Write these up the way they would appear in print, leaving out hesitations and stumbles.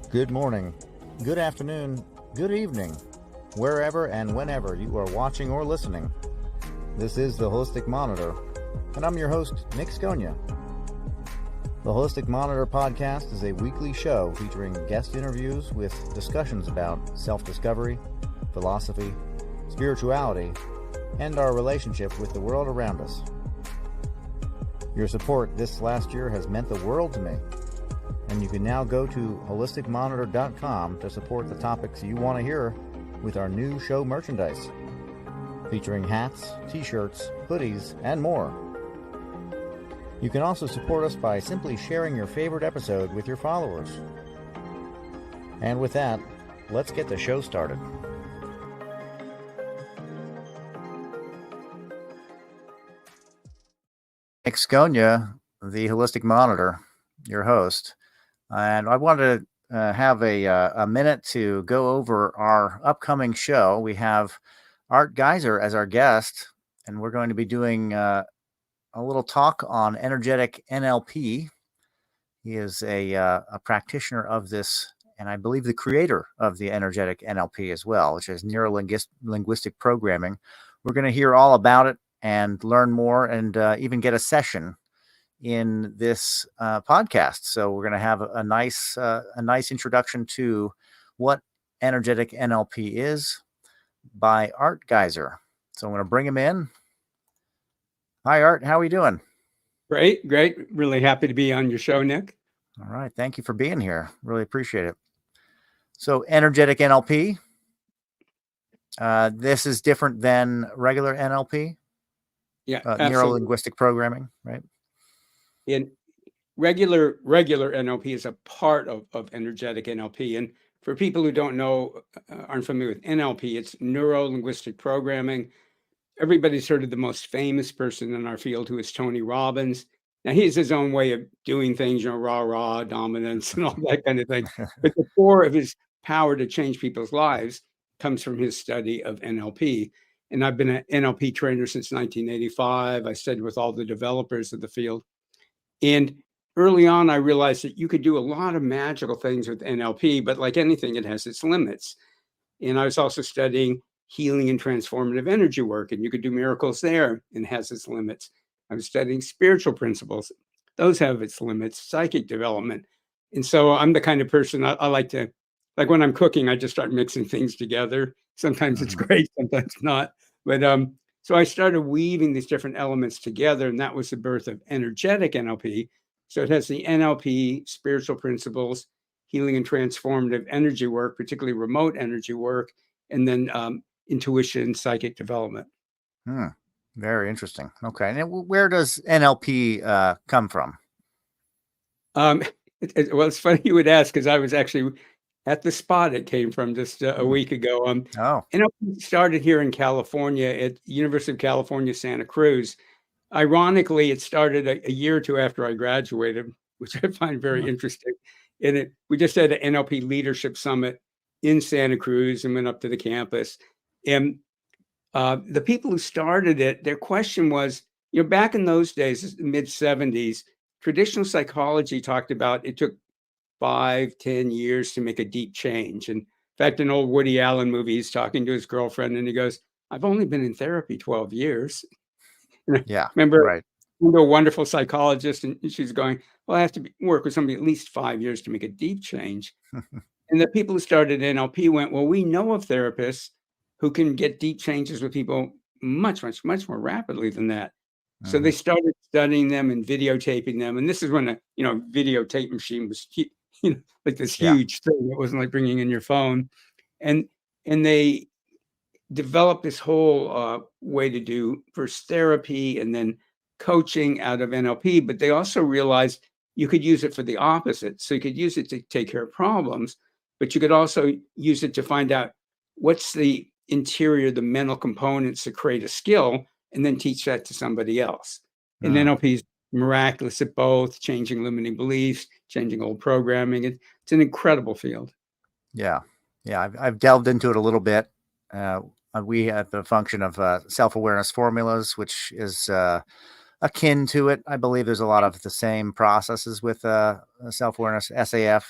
Good morning, good afternoon, good evening, wherever and whenever you are watching or listening. This is the Holistic Monitor, and I'm your host, Nick Sconia. The Holistic Monitor podcast is a weekly show featuring guest interviews with discussions about self-discovery, philosophy, spirituality, and our relationship with the world around us. Your support this last year has meant the world to me, and you can now go to holisticmonitor.com to support the topics you want to hear with our new show merchandise, featuring hats, t-shirts, hoodies, and more. You can also support us by simply sharing your favorite episode with your followers. And with that, let's get the show started. Nick Sconia, the Holistic Monitor, your host. And I wanted to have a minute to go over our upcoming show. We have Art Giser as our guest, and we're going to be doing a little talk on energetic NLP. He is a practitioner of this, and I believe the creator of the energetic NLP as well, which is neuro-linguistic programming. We're going to hear all about it and learn more, and even get a session in this podcast. So we're going to have a nice introduction to what energetic NLP is by Art Giser. So I'm going to bring him in. Hi, Art. How are you doing? Great. Really happy to be on your show, Nick. All right. Thank you for being here. Really appreciate it. So energetic NLP. This is different than regular NLP. Yeah, neuro-linguistic programming, right? In regular NLP is a part of energetic NLP. And for people who don't know, aren't familiar with NLP, it's neuro-linguistic programming. Everybody's heard of the most famous person in our field, who is Tony Robbins. Now, he has his own way of doing things, rah, dominance and all that kind of thing. But the core of his power to change people's lives comes from his study of NLP. And I've been an NLP trainer since 1985. I studied with all the developers of the field. And early on, I realized that you could do a lot of magical things with NLP, but like anything, it has its limits. And I was also studying healing and transformative energy work, and you could do miracles there, and it has its limits. I was studying spiritual principles. Those have its limits, psychic development. And so I'm the kind of person I like to, like when I'm cooking, I just start mixing things together. Sometimes it's great, sometimes not. But so I started weaving these different elements together, and that was the birth of energetic NLP. So it has the NLP, spiritual principles, healing and transformative energy work, particularly remote energy work, and then intuition, psychic development. Very interesting. Okay. And where does NLP come from? Well, it's funny you would ask, because I was actually at the spot it came from just a week ago. NLP started here in California at University of California, Santa Cruz. Ironically, it started a year or two after I graduated, which I find very interesting. And we just had an NLP leadership summit in Santa Cruz and went up to the campus. And the people who started it, their question was, back in those days, mid 70s, traditional psychology talked about it took 5-10 years to make a deep change. And in fact, an old Woody Allen movie, he's talking to his girlfriend and he goes, "I've only been in therapy 12 years. Yeah. Remember a wonderful psychologist, and she's going, "Well, I have to work with somebody at least 5 years to make a deep change." And the people who started NLP went, "Well, we know of therapists who can get deep changes with people much more rapidly than that." So they started studying them and videotaping them. And this is when a videotape machine was like this huge thing. It wasn't like bringing in your phone. And they developed this whole way to do first therapy and then coaching out of NLP. But they also realized you could use it for the opposite. So you could use it to take care of problems, but you could also use it to find out what's the interior, the mental components to create a skill, and then teach that to somebody else. And NLP is miraculous at both, changing limiting beliefs, changing old programming. It's an incredible field. Yeah. I've delved into it a little bit. We have the function of self-awareness formulas, which is akin to it. I believe there's a lot of the same processes with self-awareness, SAF.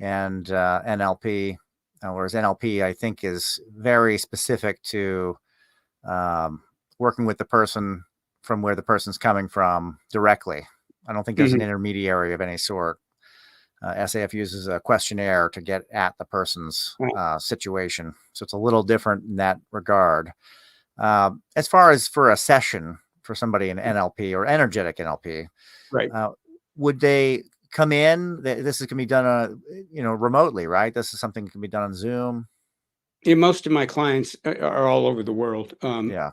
and NLP, whereas NLP, I think, is very specific to working with the person from where the person's coming from directly. I don't think there's an intermediary of any sort. SAF uses a questionnaire to get at the person's situation. So it's a little different in that regard. As far as for a session for somebody in NLP or energetic NLP, Right. Would they come in? This is going to be done, remotely, right? This is something that can be done on Zoom. Yeah, most of my clients are all over the world. Yeah.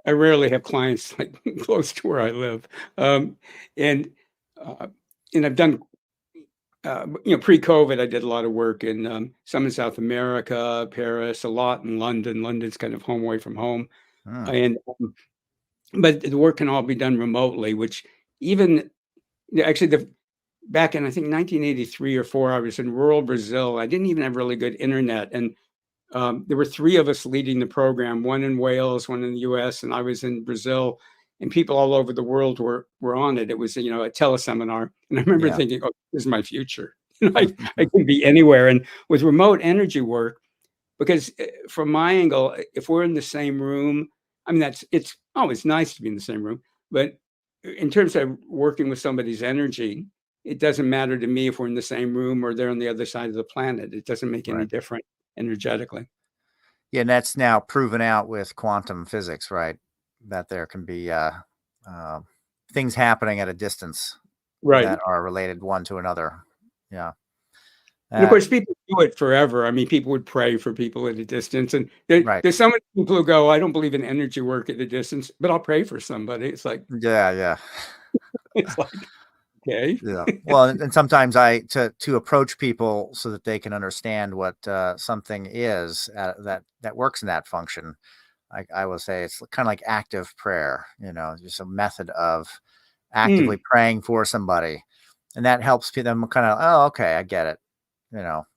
I rarely have clients like close to where I live. And I've done, pre-COVID, I did a lot of work in some in South America, Paris, a lot in London. London's kind of home away from home. And but the work can all be done remotely, which even actually back in, I think, 1983 or 4, I was in rural Brazil. I didn't even have really good internet. And there were 3 of us leading the program, one in Wales, one in the US, and I was in Brazil. And people all over the world were on it. It was, a teleseminar. And I remember thinking, oh, this is my future. I can be anywhere. And with remote energy work, because from my angle, if we're in the same room, I mean, it's always nice to be in the same room. But in terms of working with somebody's energy, it doesn't matter to me if we're in the same room or they're on the other side of the planet. It doesn't make any difference energetically. Yeah, and that's now proven out with quantum physics, right? That there can be things happening at a distance that are related one to another. Yeah. And of course, people do it forever. I mean, people would pray for people at a distance. And there's so many people who go, I don't believe in energy work at a distance, but I'll pray for somebody. It's like, yeah. It's like, okay. Yeah. Well, and sometimes to approach people so that they can understand what something is that works in that function. I will say it's kind of like active prayer, just a method of actively praying for somebody, and that helps them kind of, oh, okay, I get it,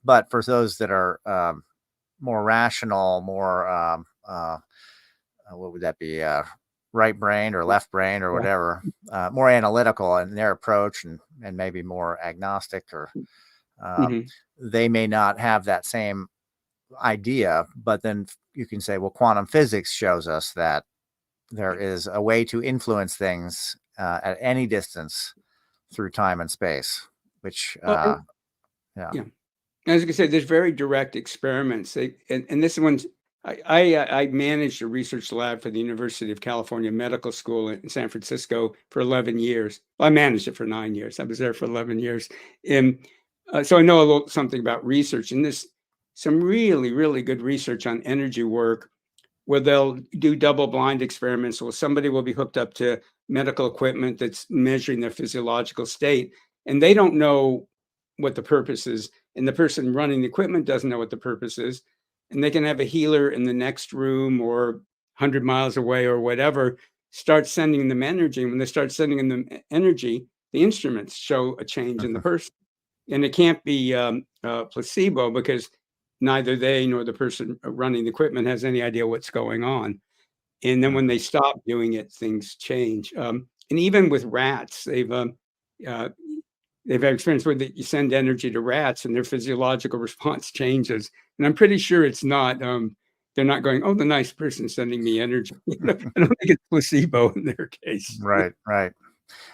But for those that are more rational, more what would that be? Right brain or left brain or whatever, more analytical in their approach and maybe more agnostic, or they may not have that same idea. But then you can say, well, quantum physics shows us that there is a way to influence things at any distance through time and space, which, yeah. As I said, there's very direct experiments. And this one's, I managed a research lab for the University of California Medical School in San Francisco for 11 years. Well, I managed it for 9 years. I was there for 11 years. And so I know a little something about research. And there's some really, really good research on energy work where they'll do double-blind experiments. Well, somebody will be hooked up to medical equipment that's measuring their physiological state, and they don't know what the purpose is. And the person running the equipment doesn't know what the purpose is. And they can have a healer in the next room or 100 miles away or whatever, start sending them energy. And when they start sending them energy, the instruments show a change in the person. And it can't be placebo, because neither they nor the person running the equipment has any idea what's going on. And then when they stop doing it, things change. And even with rats, they've had experience where you send energy to rats and their physiological response changes. And I'm pretty sure it's not, they're not going, oh, the nice person sending me energy. I don't think it's placebo in their case. Right.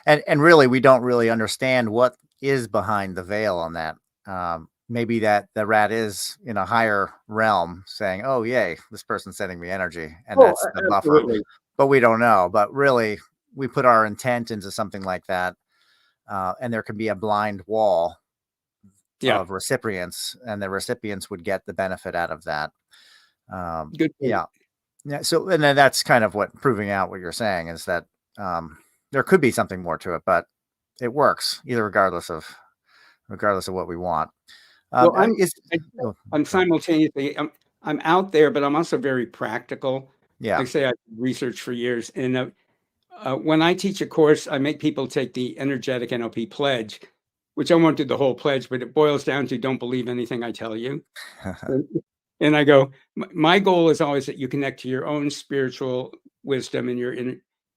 And really, we don't really understand what is behind the veil on that. Maybe that the rat is in a higher realm saying, oh, yay, this person's sending me energy. And that's the buffer. But we don't know. But really, we put our intent into something like that. And there can be a blind wall of recipients, and the recipients would get the benefit out of that. Good. Yeah. So, and then that's kind of what proving out what you're saying is that there could be something more to it, but it works either regardless of what we want. Well, I'm simultaneously, I'm out there, but I'm also very practical. Yeah. Like I say, I've researched for years. And when I teach a course, I make people take the energetic NLP pledge, which I won't do the whole pledge, but it boils down to don't believe anything I tell you. And I go, my goal is always that you connect to your own spiritual wisdom and your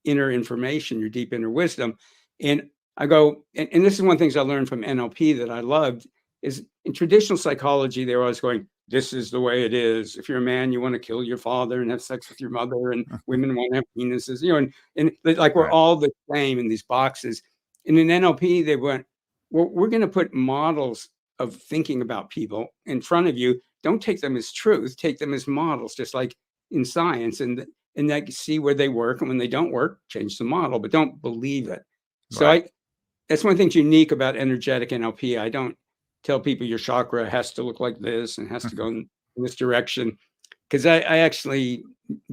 inner information, your deep inner wisdom. And I go, and this is one of the things I learned from NLP that I loved. is in traditional psychology, they're always going, this is the way it is. If you're a man, you want to kill your father and have sex with your mother, and women want to have penises, and like we're Right. all the same in these boxes. And in NLP, they went, well, we're going to put models of thinking about people in front of you. Don't take them as truth, take them as models, just like in science, and that see where they work, and when they don't work, change the model, but don't believe it. So Right. that's one thing's unique about energetic NLP. I don't tell people your chakra has to look like this and has to go in this direction, because I actually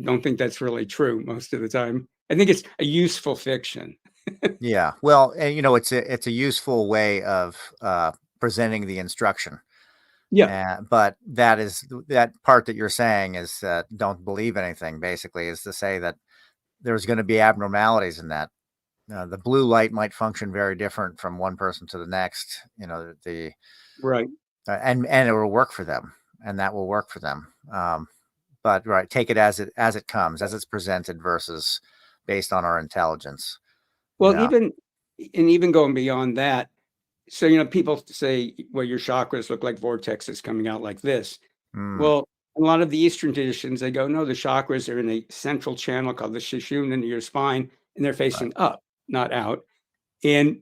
don't think that's really true most of the time. I think it's a useful fiction. Yeah. Well, and it's a useful way of presenting the instruction. Yeah, But that part that you're saying is don't believe anything. Basically, is to say that there's going to be abnormalities in that. The blue light might function very different from one person to the next. right. And it will work for them, and that will work for them. But right, take it as it comes, as it's presented, versus based on our intelligence. Well, Yeah. even going beyond that, so people say, well, your chakras look like vortexes coming out like this. Mm, Well, a lot of the Eastern traditions, they go, no, the chakras are in a central channel called the Shishun into your spine, and they're right. facing up, not out. And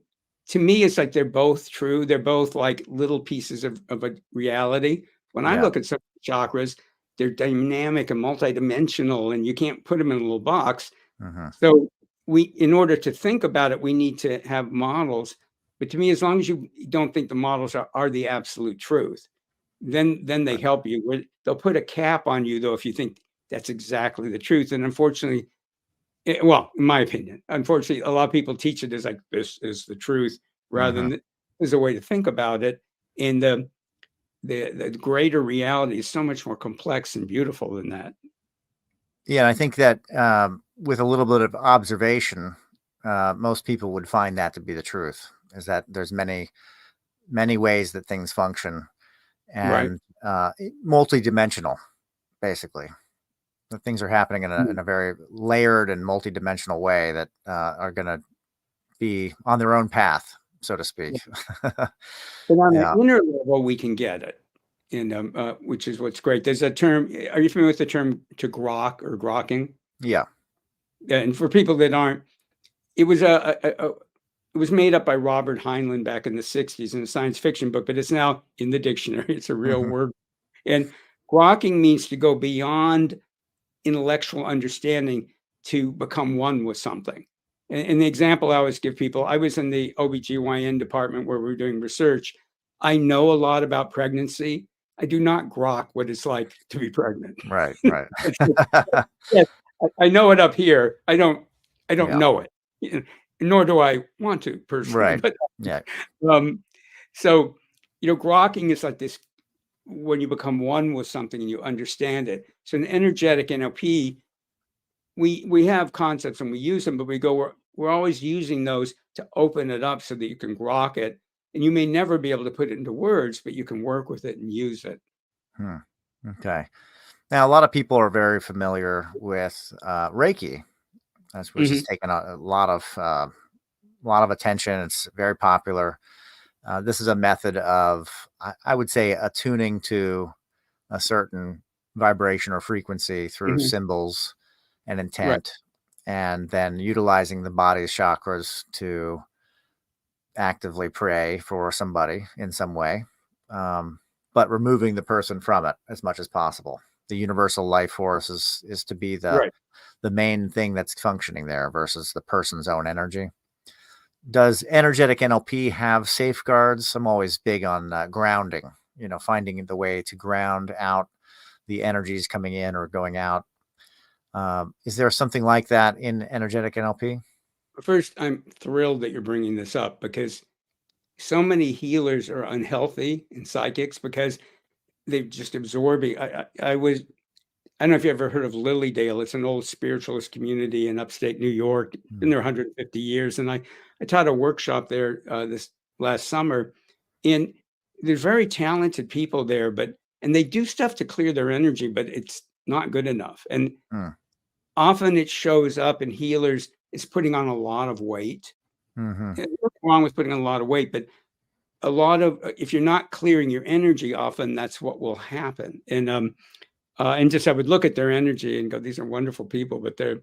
to me, it's like they're both true. They're both like little pieces of a reality. When I Yeah. look at some chakras, they're dynamic and multidimensional, and you can't put them in a little box. Hmm. So in order to think about it, we need to have models. But to me, as long as you don't think the models are the absolute truth, then they Right. help you. They'll put a cap on you, though, if you think that's exactly the truth. And unfortunately, well, in my opinion, unfortunately, a lot of people teach it as like this is the truth, rather Hmm. than there's a way to think about it. And the greater reality is so much more complex and beautiful than that. Yeah, I think that with a little bit of observation, most people would find that to be the truth. Is that there's many ways that things function, Right. and multidimensional, basically. That things are happening in a very layered and multidimensional way that are going to be on their own path, so to speak. But on the Yeah. inner level, we can get it, and which is what's great. There's a term. Are you familiar with the term to grok or grokking? Yeah. And for people that aren't, it was it was made up by Robert Heinlein back in the 60s in a science fiction book, but it's now in the dictionary. It's a real Hmm. word. And grokking means to go beyond intellectual understanding to become one with something. And the example I always give people, I was in the OBGYN department where we were doing research. I know a lot about pregnancy. I do not grok what it's like to be pregnant. Right. Right. It's just, yes, I know it up here. I don't Yeah. know it, nor do I want to personally. Right. But Yeah. um, so grokking is like this when you become one with something and you understand it. So in energetic NLP, we have concepts and we use them, but we're always using those to open it up so that you can grok it. And you may never be able to put it into words, but you can work with it and use it. Hmm. Okay. Now, a lot of people are very familiar with Reiki, which has Mhm. taken a lot of attention. It's very popular. This is a method of, I would say, attuning to a certain vibration or frequency through Mhm. symbols and Right. intent, and then utilizing the body's chakras to actively pray for somebody in some way, um, but removing the person from it as much as possible. The universal life force is to be Right. the main thing that's functioning there versus the person's own energy. Does energetic NLP have safeguards? I'm always big on grounding. Finding the way to ground out the energies coming in or going out. Is there something like that in energetic NLP? First, I'm thrilled that you're bringing this up because so many healers are unhealthy and psychics because they've just absorbing. I don't know if you ever heard of Lilydale. It's an old spiritualist community in upstate New York. Been Mm, there 150 years, and I taught a workshop there this last summer. And there's very talented people there, and they do stuff to clear their energy, but it's not good enough. And mm, often it shows up in healers is putting on a lot of weight. mhm, There's nothing wrong with putting on a lot of weight, but a lot of, if you're not clearing your energy, often that's what will happen. And just I would look at their energy and go, these are wonderful people, but they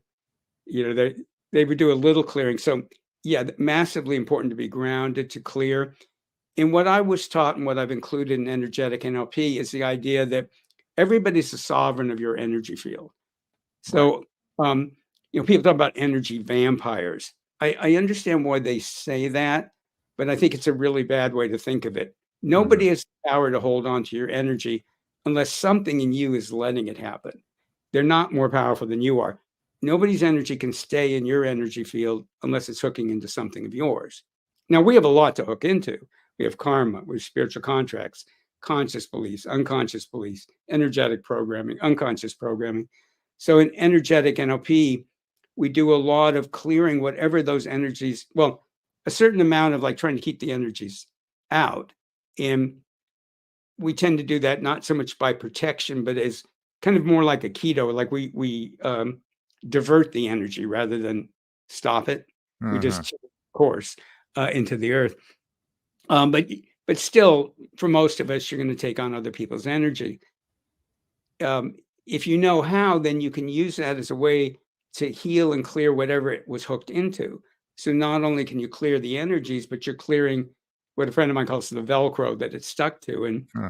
would do a little clearing. So yeah, massively important to be grounded, to clear. And what I was taught and what I've included in energetic NLP is the idea that everybody's the sovereign of your energy field. Right. So, people talk about energy vampires. I understand why they say that, but I think it's a really bad way to think of it. Mhm. Nobody has the power to hold on to your energy unless something in you is letting it happen. They're not more powerful than you are. Nobody's energy can stay in your energy field unless it's hooking into something of yours. Now, we have a lot to hook into. We have karma, we have spiritual contracts, conscious beliefs, unconscious beliefs, energetic programming, unconscious programming. So in energetic NLP, we do a lot of clearing whatever those energies, well, a certain amount of like trying to keep the energies out. And we tend to do that not so much by protection, but as kind of more like a keto, like we divert the energy rather than stop it. We just Mhm. change course into the earth. But still, for most of us, you're going to take on other people's energy. Um, if you know how, then you can use that as a way to heal and clear whatever it was hooked into. So not only can you clear the energies, but you're clearing what a friend of mine calls the Velcro that it's stuck to. And Hmm.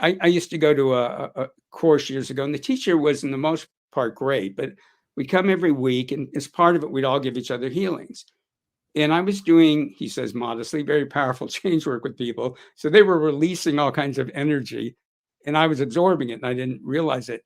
I used to go to a course years ago, and the teacher was, in the most part, great, but we'd come every week, and as part of it, we'd all give each other healings. And I was doing, he says modestly, very powerful change work with people. So they were releasing all kinds of energy, and I was absorbing it, and I didn't realize it.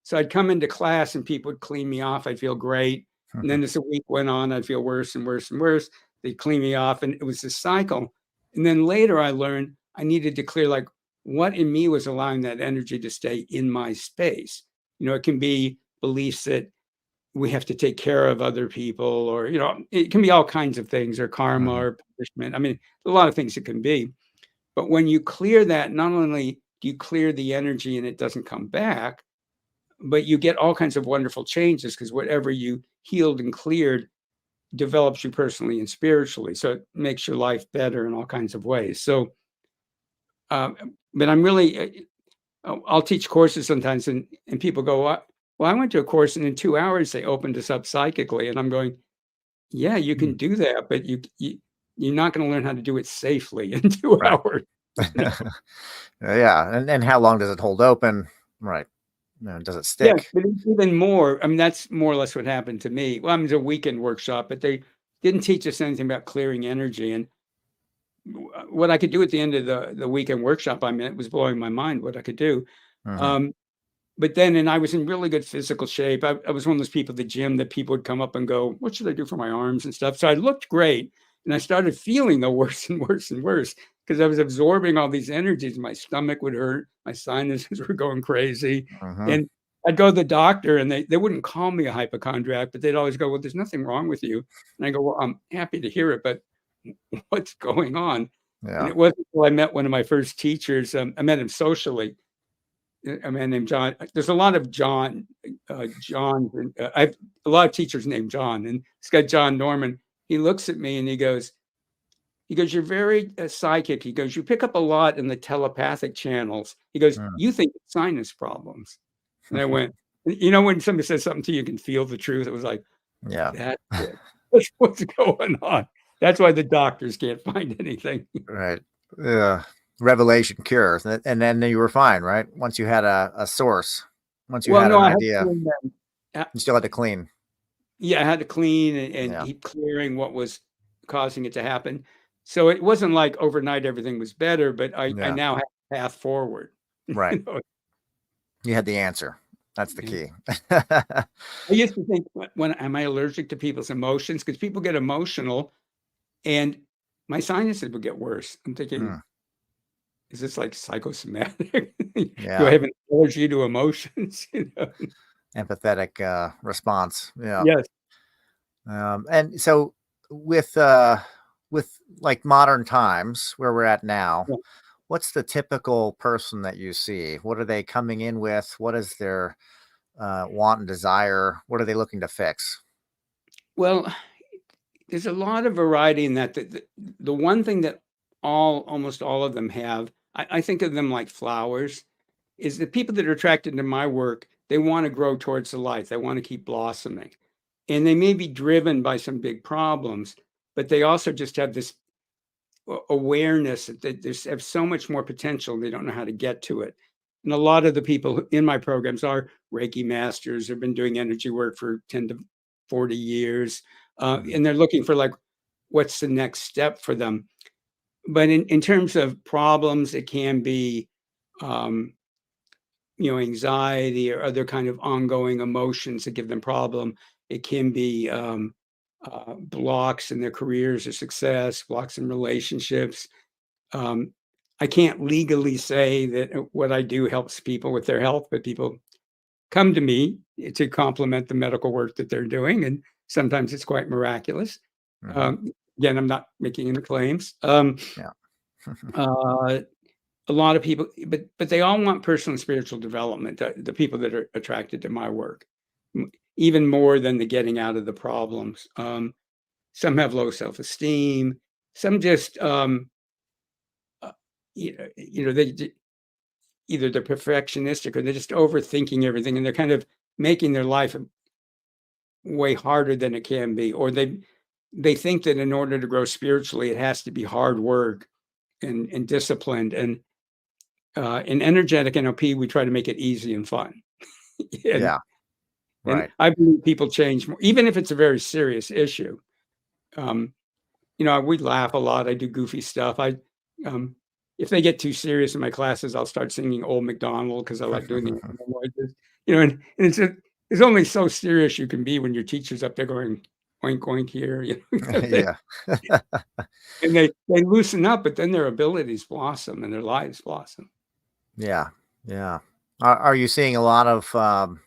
So I'd come into class, and people would clean me off. I'd feel great. And then as the week went on, I'd feel worse and worse and worse. They'd clean me off, and it was this cycle. And then later I learned I needed to clear, like, what in me was allowing that energy to stay in my space. It can be beliefs that we have to take care of other people, or, it can be all kinds of things, or karma Mhm. or punishment. I mean, a lot of things it can be. But when you clear that, not only do you clear the energy and it doesn't come back, but you get all kinds of wonderful changes, because whatever you healed and cleared develops you personally and spiritually. So it makes your life better in all kinds of ways. So, but I'm really, I'll teach courses sometimes, and people go, well, I went to a course and in 2 hours they opened us up psychically. And I'm going, yeah, you Hmm. can do that, but you're not going to learn how to do it safely in two Right. hours. Yeah, and how long does it hold open? Right. Does it Yeah, stick? but it's even more. I mean, that's more or less what happened to me. Well, I mean, it was a weekend workshop, but they didn't teach us anything about clearing energy. And what I could do at the end of the weekend workshop, I mean, it was blowing my mind what I could do. Mhm. Um, but then, and I was in really good physical shape. I was one of those people at the gym that people would come up and go, what should I do for my arms and stuff? So I looked great. And I started feeling the worse and worse and worse, because I was absorbing all these energies. My stomach would hurt. My sinuses were going crazy. Mhm. And I'd go to the doctor, and they wouldn't call me a hypochondriac, but they'd always go, well, there's nothing wrong with you. And I go, well, I'm happy to hear it, but what's going on? And Yeah. it wasn't until I met one of my first teachers. I met him socially, a man named John. There's a lot of John. I've a lot of teachers named John, and this guy John Norman. He looks at me and he goes, "You're very psychic." He goes, "You pick up a lot in the telepathic channels." He goes, Mm. "You think it's sinus problems." And I went, when somebody says something to you, you can feel the truth. It was like, Yeah. that's it. That's what's going on. That's why the doctors can't find anything. Right. Yeah. Revelation cures, and then you were fine, right? Once you had a source, once you Well, had no, an I had to idea, clean them. you still had to clean. Yeah, I had to clean and Yeah. keep clearing what was causing it to happen. So it wasn't like overnight everything was better, but I Yeah. now have a path forward. Right. You know, You had the answer. That's the yeah. key. I used to think, when am I allergic to people's emotions? Because people get emotional, and my sinuses would get worse. I'm thinking, Mm. is this like psychosomatic? Do I Yeah. have an allergy to emotions? Empathetic response. Yeah. Yes. And so with with like modern times where we're at now, Yeah. what's the typical person that you see? What are they coming in with? What is their want and desire? What are they looking to fix? Well, there's a lot of variety in that. The one thing that almost all of them have, I think of them like flowers, is the people that are attracted to my work, they want to grow towards the light. They want to keep blossoming. And they may be driven by some big problems, but they also just have this awareness that they have so much more potential. They don't know how to get to it. And a lot of the people in my programs are Reiki masters. They've been doing energy work for 10 to 40 years. And they're looking for like, what's the next step for them? But in terms of problems, it can be, anxiety or other kind of ongoing emotions that give them problem. It can be blocks in their careers or success, blocks in relationships. I can't legally say that what I do helps people with their health, but people come to me to complement the medical work that they're doing, and sometimes it's quite miraculous. Again, I'm not making any claims. Yeah. A lot of people, but they all want personal and spiritual development. The people that are attracted to my work, even more than the getting out of the problems. Some have low self-esteem. Some just, they either they're perfectionistic or they're just overthinking everything, and they're kind of making their life way harder than it can be, or they think that in order to grow spiritually, it has to be hard work and disciplined. And in energetic NLP, we try to make it easy and fun. and, Yeah. and Right. I believe people change more, even if it's a very serious issue. We laugh a lot. I do goofy stuff. If they get too serious in my classes, I'll start singing Old MacDonald because I like doing the animal noises. And it's only so serious you can be when your teacher's up there going oink oink here. Yeah. And they loosen up, but then their abilities blossom and their lives blossom. Yeah. Yeah. Are you seeing a lot of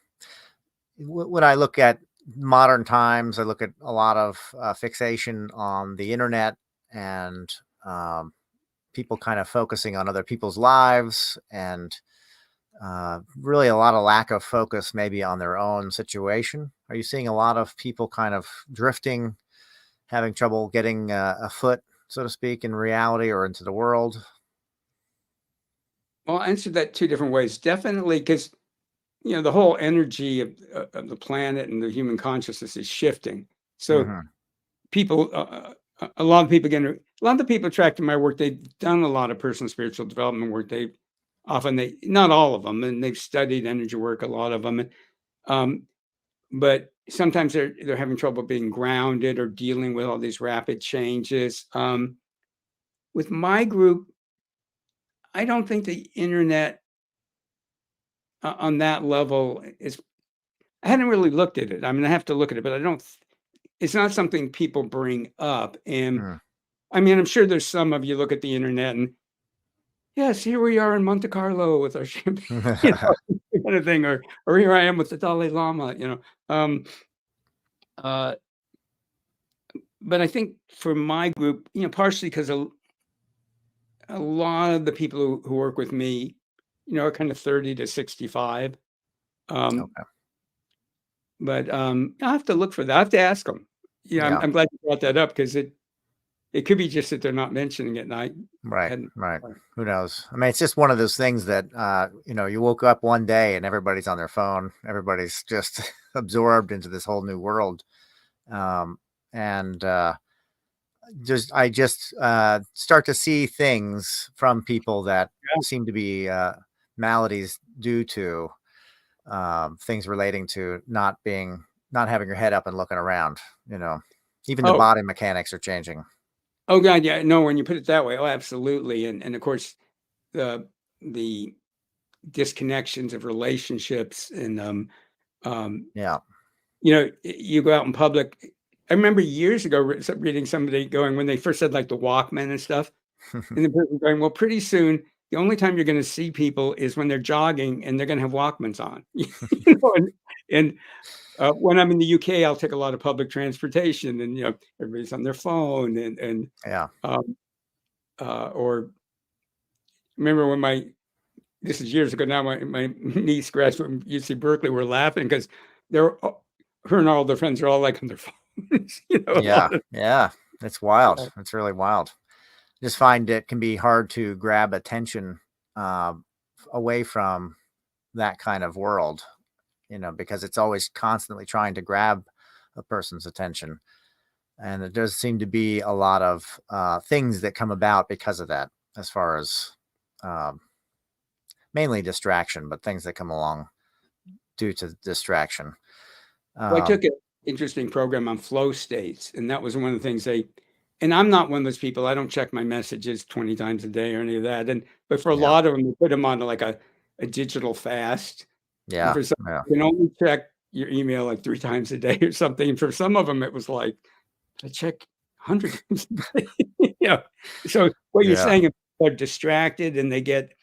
when I look at modern times, I look at a lot of fixation on the internet and people kind of focusing on other people's lives and really a lot of lack of focus maybe on their own situation. Are you seeing a lot of people kind of drifting, having trouble getting a foot, so to speak, in reality or into the world? Well, I answered that two different ways. Definitely, because the whole energy of the planet and the human consciousness is shifting. So Hmm. people, a lot of people a lot of the people attracted to my work. They've done a lot of personal spiritual development work. Not all of them, and they've studied energy work. A lot of them, but sometimes they're having trouble being grounded or dealing with all these rapid changes. With my group, I don't think the internet on that level is. I hadn't really looked at it. I mean, I have to look at it, but I don't. It's not something people bring up. And Mm. I mean, I'm sure there's some of you look at the internet and yes, here we are in Monte Carlo with our champagne, kind of thing, or here I am with the Dalai Lama. Uh, but I think for my group, partially because a lot of the people who work with me, are kind of 30 to 65. Um, Okay. but I have to look for that. I have to ask them. Yeah, Yeah. I'm glad you brought that up because it could be just that they're not mentioning it, and I Right. hadn't. Right. Who knows? I mean, it's just one of those things that, you woke up one day and everybody's on their phone. Everybody's just absorbed into this whole new world. And I just start to see things from people that seem to be maladies due to things relating to not having your head up and looking around. Even the Oh, body mechanics are changing. oh God, yeah. No, when you put it that way, oh, absolutely. And of course, the disconnections of relationships and um, Yeah. you go out in public. I remember years ago reading somebody going when they first said like the Walkman and stuff, and the person going, well, pretty soon the only time you're going to see people is when they're jogging and they're going to have Walkmans on. And when I'm in the UK, I'll take a lot of public transportation, and everybody's on their phone, and Yeah. um, or remember when this is years ago now, my niece graduated from UC Berkeley, were laughing because her and all their friends are all like on their phones, a Yeah. lot of, Yeah. It's wild. It's really wild. just find it can be hard to grab attention uh, away from that kind of world, because it's always constantly trying to grab a person's attention. And it does seem to be a lot of things that come about because of that, as far as um, mainly distraction, but things that come along due to distraction. Well, I Um, took an interesting program on flow states, and that was one of the things and I'm not one of those people, I don't check my messages 20 times a day or any of that, but for a yeah, lot of them, they put them on like a digital fast, and yeah, for some, yeah, you can only check your email like 3 times a day or something, and for some of them, it was like, I check 100 times a day, so what you're yeah, saying, they're distracted and they get,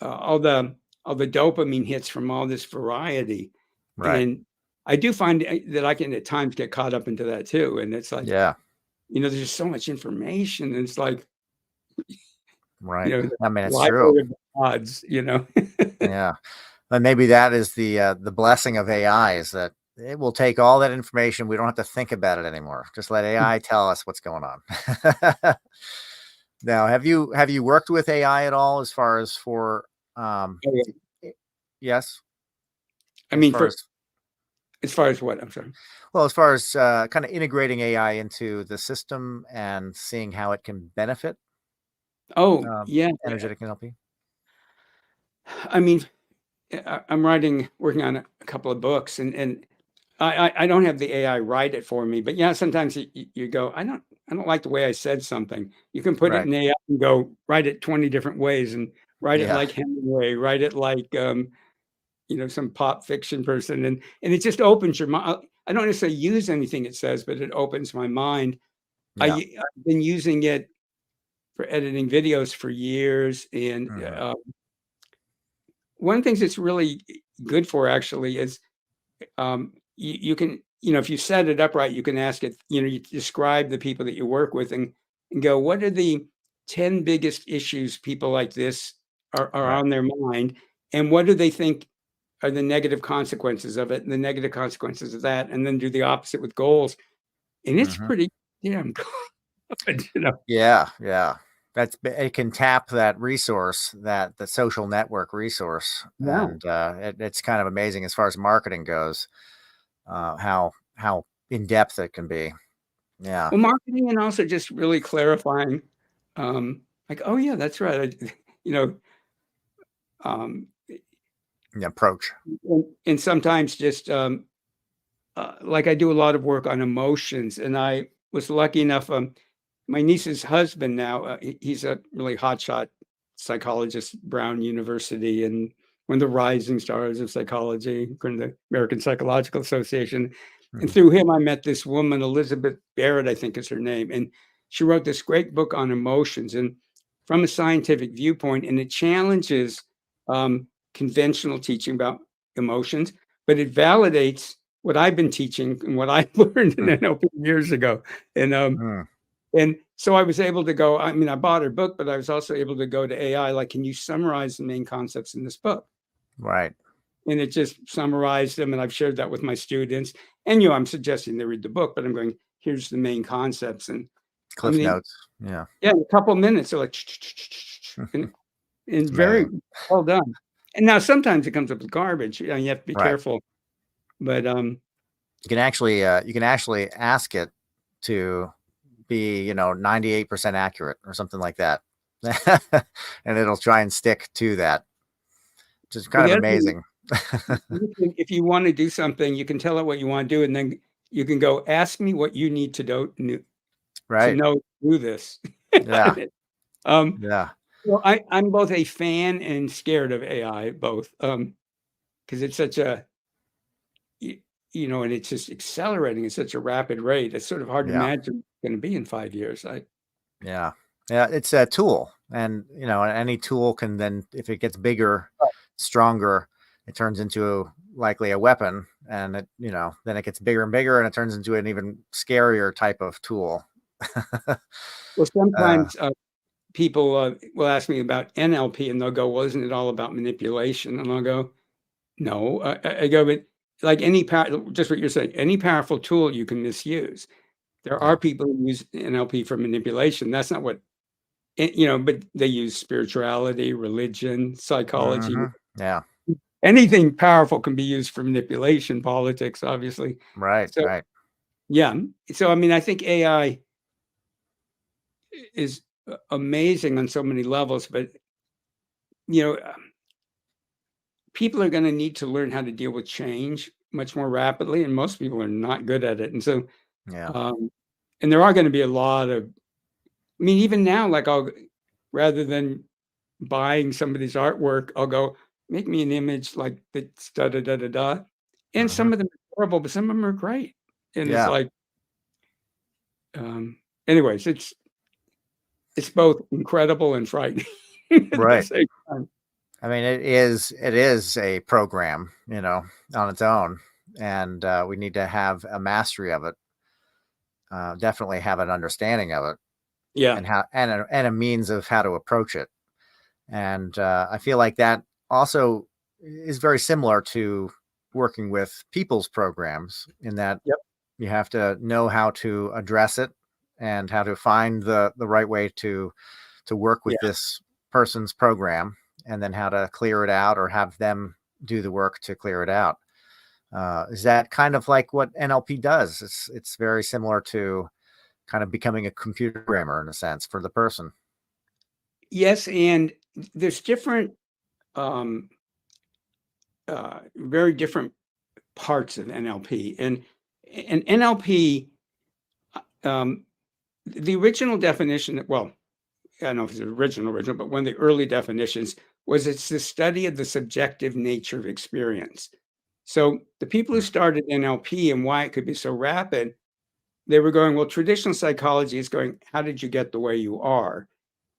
all the dopamine hits from all this variety, right, and I do find that I can at times get caught up into that too, and it's like, yeah, there's just so much information, and it's like, right. the I mean, it's true. library of the gods. Yeah, and maybe that is the blessing of AI, is that it will take all that information. We don't have to think about it anymore. Just let AI tell us what's going on. Now, have you worked with AI at all, as far as for um Oh, yeah. yes, I as mean, far for as as far as what? I'm sorry. well, as far as kind of integrating AI into the system and seeing how it can benefit Oh, yeah, yeah. energetic NLP? I mean, I'm working on a couple of books, and I don't have the AI write it for me, but yeah, sometimes you go, I don't like the way I said something. You can put it Right. in AI and go write it 20 different ways and write it Yeah. like Hemingway, write it like some pop fiction person, and it just opens your mind. I don't necessarily use anything it says, but it opens my mind. Yeah. I've been using it for editing videos for years, and Hmm. one of the things it's really good for actually is you can, if you set it up right, you can ask it, you describe the people that you work with and go, what are the 10 biggest issues people like this are Right. on their mind? And what do they think are the negative consequences of it and the negative consequences of that? And then do the opposite with goals. And it's Hmm. pretty damn good. Yeah. Yeah. It can tap that resource, that the social network resource, Yeah. and it's kind of amazing as far as marketing goes. How in depth it can be. Yeah. Well, marketing and also just really clarifying, like, oh yeah, that's right. You know, um, The approach. and sometimes just like I do a lot of work on emotions, and I was lucky enough. My niece's husband now, he's a really hotshot psychologist, Brown University, and one of the rising stars of psychology, according to the American Psychological Association. And Mhm. through him, I met this woman, Elizabeth Barrett, I think is her name, and she wrote this great book on emotions and from a scientific viewpoint, and it challenges um, conventional teaching about emotions, but it validates what I've been teaching and what I learned in Mm, NLP years ago. And mm, and so I was able to go, I mean, I bought her book, but I was also able to go to AI, like, can you summarize the main concepts in this book? right. And it just summarized them. And I've shared that with my students. And, I'm suggesting they read the book, but I'm going, here's the main concepts. And I Cliff mean, notes. Yeah. yeah, in a couple of minutes, they're like, and It's very amazing. well done. And now sometimes it comes up with garbage. You have to be Right. careful. But You can actually ask it to be, 98% accurate or something like that. And it'll try and stick to that, which is well, kind the of other thing, amazing. if you want to do something, you can tell it what you want to do, and then you can go ask me what you need to Right. know to do this. Yeah. um, Yeah. well, I'm both a fan and scared of AI, both, because it's such and it's just accelerating at such a rapid rate. It's sort of hard to Yeah. imagine it's going to be in 5 years. Yeah. Yeah. It's a tool. And, any tool can then, if it gets bigger, stronger, it turns into likely a weapon. And then it gets bigger and bigger, and it turns into an even scarier type of tool. Well, uh, sometimes people will ask me about NLP, and they'll go, "Well, isn't it all about manipulation?" And I'll go, "No." I go, "But like just what you're saying, any powerful tool you can misuse. There are yeah. people who use NLP for manipulation. That's not what but they use spirituality, religion, psychology. Yeah. Anything powerful can be used for manipulation, politics, obviously. Right. So, Right. yeah. So, I mean, I think AI is amazing on so many levels, but, you know, people are going to need to learn how to deal with change much more rapidly, and most people are not good at it. And so, Yeah. and there are going to be a lot of, I mean, even now, like rather than buying somebody's artwork, I'll go, make me an image like that's da da da da da. And Hmm. some of them are horrible, but some of them are great. And it's Yeah. like, anyways, it's both incredible and frightening at the Right. same time. I mean, it is a program, on its own, and we need to have a mastery of it. Definitely have an understanding of it, Yeah. and a means of how to approach it. And I feel like that also is very similar to working with people's programs, in that Yep. you have to know how to address it and how to find the right way to work with Yeah. this person's program, and then how to clear it out or have them do the work to clear it out. Is that kind of like what NLP does? It's very similar to kind of becoming a computer programmer in a sense for the person. Yes. And there's different, um, very different parts of NLP. And NLP, um, the original definition, well, I don't know if it's the original, but one of the early definitions was it's the study of the subjective nature of experience. So the people who started NLP and why it could be so rapid, they were going, well, traditional psychology is going, how did you get the way you are?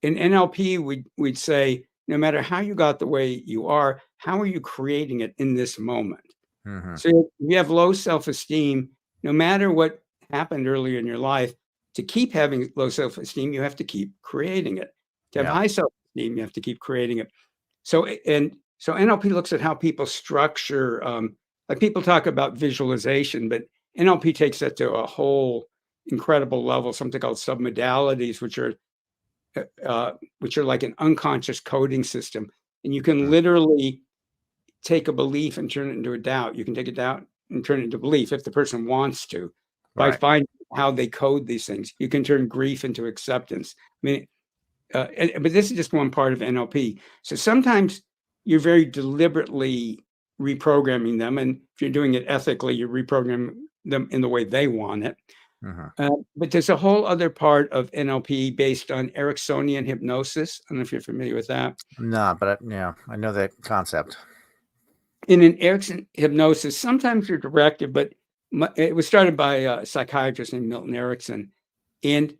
In NLP, we'd say, no matter how you got the way you are, how are you creating it in this moment? Hmm. So if you have low self-esteem, no matter what happened earlier in your life, to keep having low self-esteem, you have to keep creating it. To have Yeah. high self-esteem, you have to keep creating it. So NLP looks at how people structure, like people talk about visualization, but NLP takes that to a whole incredible level, something called submodalities, which are like an unconscious coding system. And you can Mm. literally take a belief and turn it into a doubt. You can take a doubt and turn it into belief if the person wants to, by Right. finding how they code these things. You can turn grief into acceptance. I mean, but this is just one part of NLP. So sometimes you're very deliberately reprogramming them, and if you're doing it ethically, you're reprogramming them in the way they want it. Hmm. But there's a whole other part of NLP based on Ericksonian hypnosis. I don't know if you're familiar with that. No, but yeah, I know that concept. In an Erickson hypnosis, sometimes you're directed, but it was started by a psychiatrist named Milton Erickson. And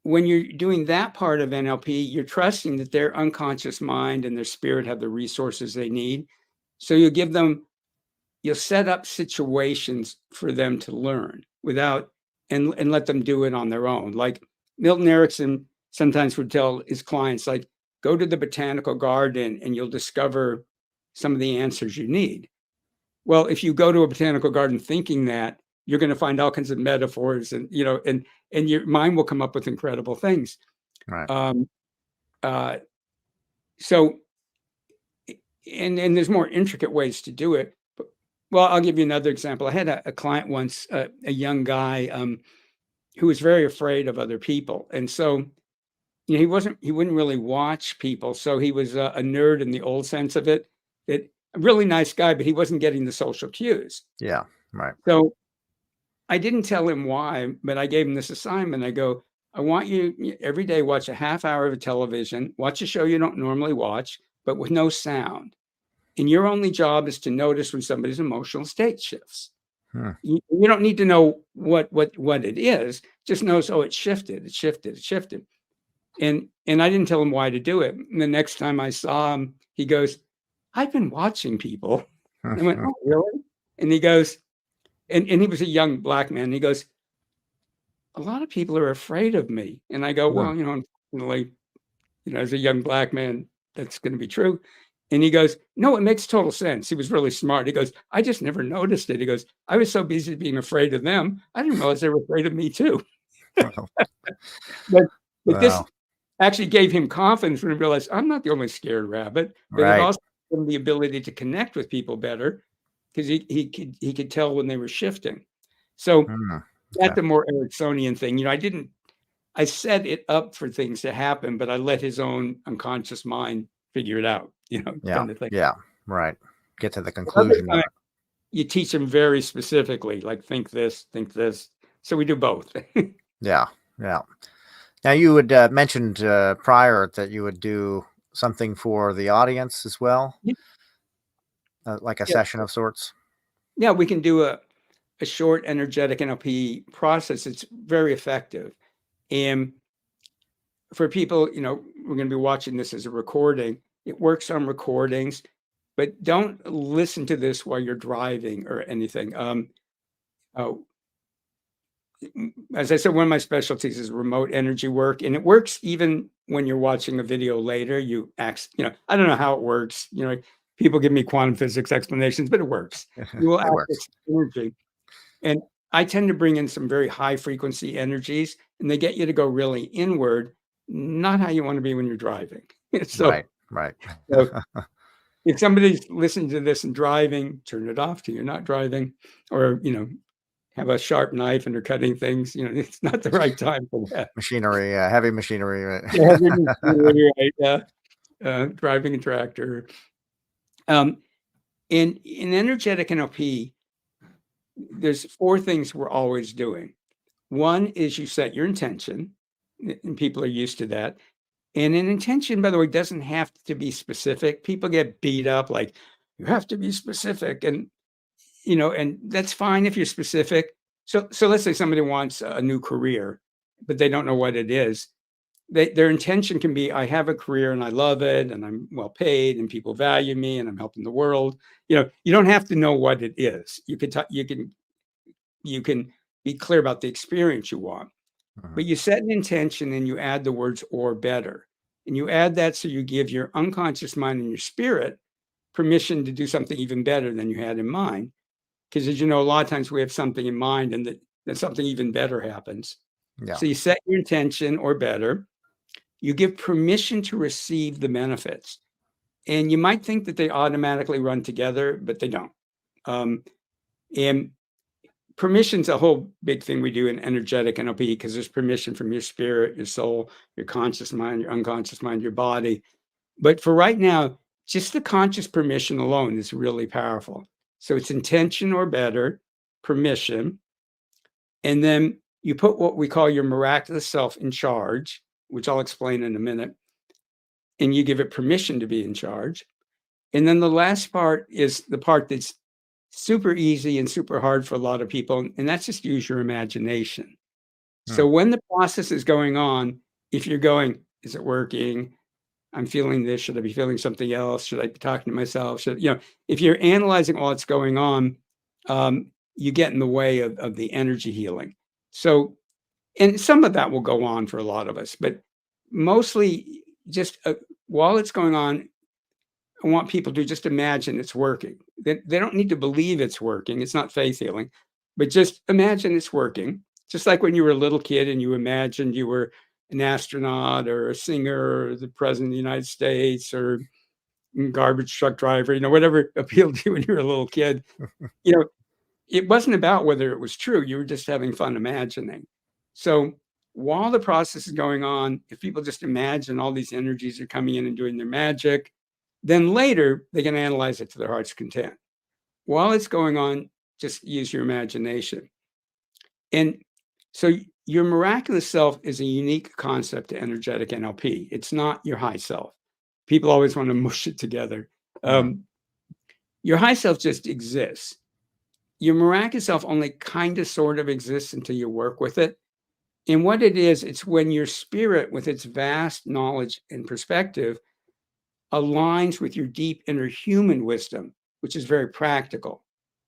when you're doing that part of NLP, you're trusting that their unconscious mind and their spirit have the resources they need. So you'll set up situations for them to learn without, and let them do it on their own. Like Milton Erickson sometimes would tell his clients, like, go to the botanical garden and you'll discover some of the answers you need. Well, if you go to a botanical garden thinking that, you're going to find all kinds of metaphors, and and your mind will come up with incredible things. Right. Um, uh, so, and there's more intricate ways to do it. But, well, I'll give you another example. I had a client once, a young guy, who was very afraid of other people, and so he wouldn't really watch people. So he was a nerd in the old sense of it. That a really nice guy, but he wasn't getting the social cues. Yeah. Right. So I didn't tell him why, but I gave him this assignment. I go, I want you every day watch a half hour of television, watch a show you don't normally watch, but with no sound. And your only job is to notice when somebody's emotional state shifts. Hmm. You don't need to know what it is. Just knows, oh, it shifted, it shifted, it shifted. And I didn't tell him why to do it. And the next time I saw him, he goes, I've been watching people. And I went, oh, really? And he goes, and he was a young black man. He goes, a lot of people are afraid of me. And I go, Hmm. well, unfortunately, as a young black man, that's going to be true. And he goes, no, it makes total sense. He was really smart. He goes, I just never noticed it. He goes, I was so busy being afraid of them. I didn't realize they were afraid of me too. Well, But but this wow. actually gave him confidence when he realized I'm not the only scared rabbit, but it Right. also gave him the ability to connect with people better because he could tell when they were shifting. So that's Okay. a more Ericksonian thing. You know, I set it up for things to happen, but I let his own unconscious mind figure it out, you know, Yeah. kind of thing. Yeah. Right. Get to the Other conclusion of time, it. you teach them very specifically, like think this, think this. So we do both. Yeah. Yeah. Now you would mentioned prior that you would do something for the audience as well, like a Yeah, session of sorts. yeah, we can do a short energetic NLP process. It's very effective. And for people, you know, we're going to be watching this as a recording. It works on recordings, but don't listen to this while you're driving or anything. Uh, as I said, one of my specialties is remote energy work, and it works even when you're watching a video later. You I don't know how it works. You know, people give me quantum physics explanations, but it works. You will It works. access energy, and I tend to bring in some very high frequency energies, and they get you to go really inward, not how you want to be when you're driving. So, Right. Right. so if somebody's listening to this and driving, turn it off till you're not driving, or have a sharp knife and they're cutting things. You know, it's not the right time for that. Machinery, heavy machinery. Yeah, right, driving a tractor. In energetic NLP, there's 4 things we're always doing. One is you set your intention, and people are used to that. And an intention, by the way, doesn't have to be specific. People get beat up like, you have to be specific. And and that's fine if you're specific. So let's say somebody wants a new career, but they don't know what it is. Their intention can be, I have a career and I love it and I'm well paid and people value me and I'm helping the world. You don't have to know what it is. You can be clear about the experience you want, Mhm. but you set an intention and you add the words or better. And you add that so you give your unconscious mind and your spirit permission to do something even better than you had in mind. Because as you know, a lot of times we have something in mind and that something even better happens. Yeah. So you set your intention or better, you give permission to receive the benefits. And you might think that they automatically run together, but they don't. And permission's a whole big thing we do in energetic NLP because there's permission from your spirit, your soul, your conscious mind, your unconscious mind, your body. But for right now, just the conscious permission alone is really powerful. So it's intention or better, permission, and then you put what we call your miraculous self in charge, which I'll explain in a minute, and you give it permission to be in charge. And then the last part is the part that's super easy and super hard for a lot of people, and that's just use your imagination. Hmm. So when the process is going on, if you're going, is it working? I'm feeling this. Should I be feeling something else? Should I be talking to myself? If you're analyzing all that's going on, you get in the way of the energy healing. So, and some of that will go on for a lot of us, but mostly just while it's going on, I want people to just imagine it's working. They don't need to believe it's working. It's not faith healing, but just imagine it's working. Just like when you were a little kid and you imagined you were an astronaut or a singer or the president of the United States or garbage truck driver, whatever appealed to you when you were a little kid. You know, it wasn't about whether it was true. You were just having fun imagining. So while the process is going on, if people just imagine all these energies are coming in and doing their magic, then later they can analyze it to their heart's content. While it's going on, just use your imagination. And so your miraculous self is a unique concept to energetic NLP. It's not your high self. People always want to mush it together. Hmm. Your high self just exists. Your miraculous self only kind of sort of exists until you work with it. And what it is, it's when your spirit, with its vast knowledge and perspective, aligns with your deep inner human wisdom, which is very practical.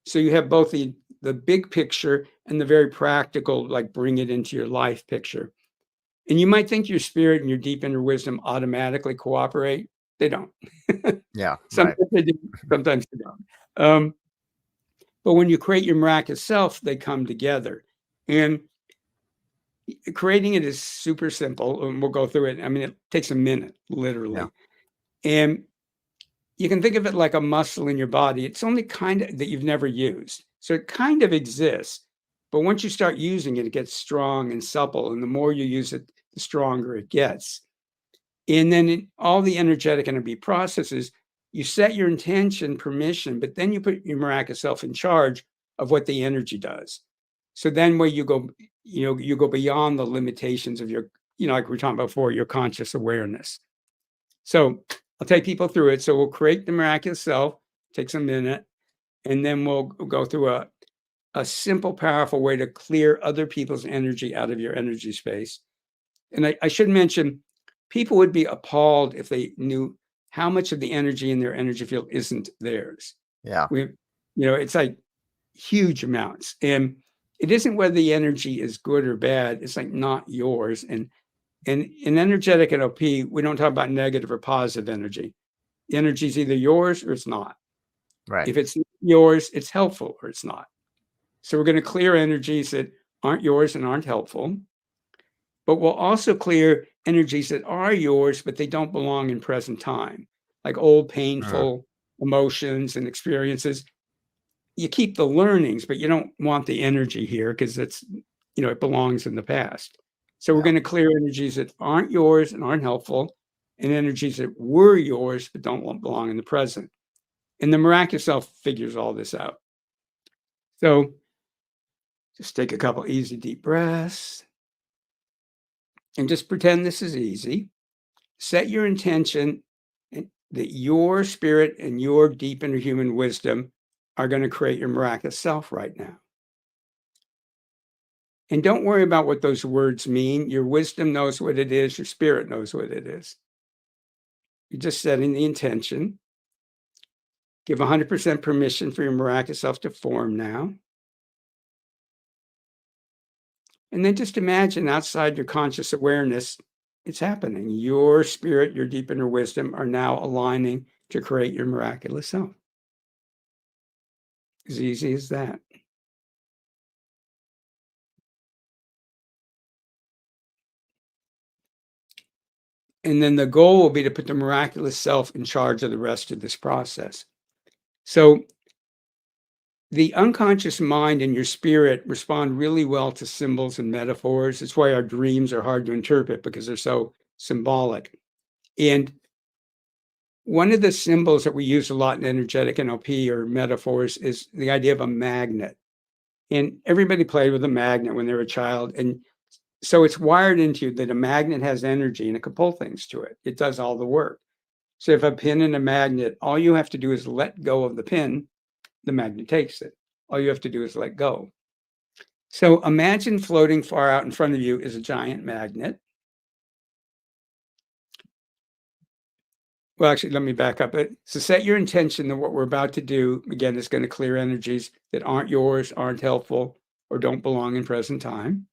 So you have both the big picture and the very practical, like bring it into your life picture. And you might think your spirit and your deep inner wisdom automatically cooperate. They don't. Yeah. Right. Sometimes they do, sometimes they don't. But when you create your miraculous self, they come together. And creating it is super simple, and we'll go through it. I mean, it takes a minute, literally. And you can think of it like a muscle in your body. It's only kind of that you've never used. So it kind of exists. But once you start using it, it gets strong and supple. And the more you use it, the stronger it gets. And then in all the energetic energy processes, you set your intention, permission, but then you put your miraculous self in charge of what the energy does. So then where you go, you go beyond the limitations of your, like we were talking about before, your conscious awareness. So I'll take people through it. So we'll create the miraculous self, takes a minute, and then we'll go through a simple, powerful way to clear other people's energy out of your energy space. And I should mention, people would be appalled if they knew how much of the energy in their energy field isn't theirs. Yeah. It's like huge amounts. And it isn't whether the energy is good or bad. It's like not yours. And in energetic NLP, we don't talk about negative or positive energy. The energy is either yours or it's not. Right. If it's yours, it's helpful or it's not. So we're going to clear energies that aren't yours and aren't helpful. But we'll also clear energies that are yours, but they don't belong in present time, like old painful emotions and experiences. You keep the learnings, but you don't want the energy here because it belongs in the past. So we're going to clear energies that aren't yours and aren't helpful, and energies that were yours but don't belong in the present. And the miraculous self figures all this out. So just take a couple easy deep breaths and just pretend this is easy. Set your intention that your spirit and your deep inner human wisdom are going to create your miraculous self right now. And don't worry about what those words mean. Your wisdom knows what it is. Your spirit knows what it is. You're just setting the intention. Give 100% permission for your miraculous self to form now. And then just imagine outside your conscious awareness, it's happening. Your spirit, your deep inner wisdom are now aligning to create your miraculous self. As easy as that. And then the goal will be to put the miraculous self in charge of the rest of this process. So the unconscious mind and your spirit respond really well to symbols and metaphors. It's why our dreams are hard to interpret, because they're so symbolic. And one of the symbols that we use a lot in energetic NLP or metaphors is the idea of a magnet. And everybody played with a magnet when they were a child. And so it's wired into you that a magnet has energy and it can pull things to it. It does all the work. So if a pin and a magnet, all you have to do is let go of the pin, the magnet takes it. All you have to do is let go. So imagine floating far out in front of you is a giant magnet. Well, actually, let me back up it. So set your intention that what we're about to do, again, is going to clear energies that aren't yours, aren't helpful, or don't belong in present time.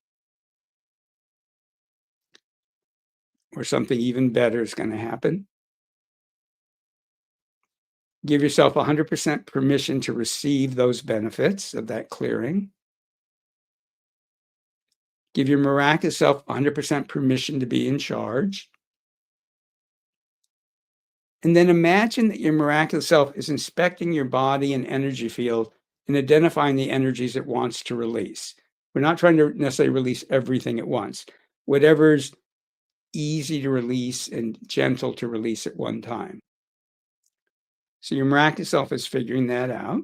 Or something even better is going to happen. Give yourself 100% permission to receive those benefits of that clearing. Give your miraculous self 100% permission to be in charge. And then imagine that your miraculous self is inspecting your body and energy field and identifying the energies it wants to release. We're not trying to necessarily release everything at once. Whatever's easy to release and gentle to release at one time. So your miraculous self is figuring that out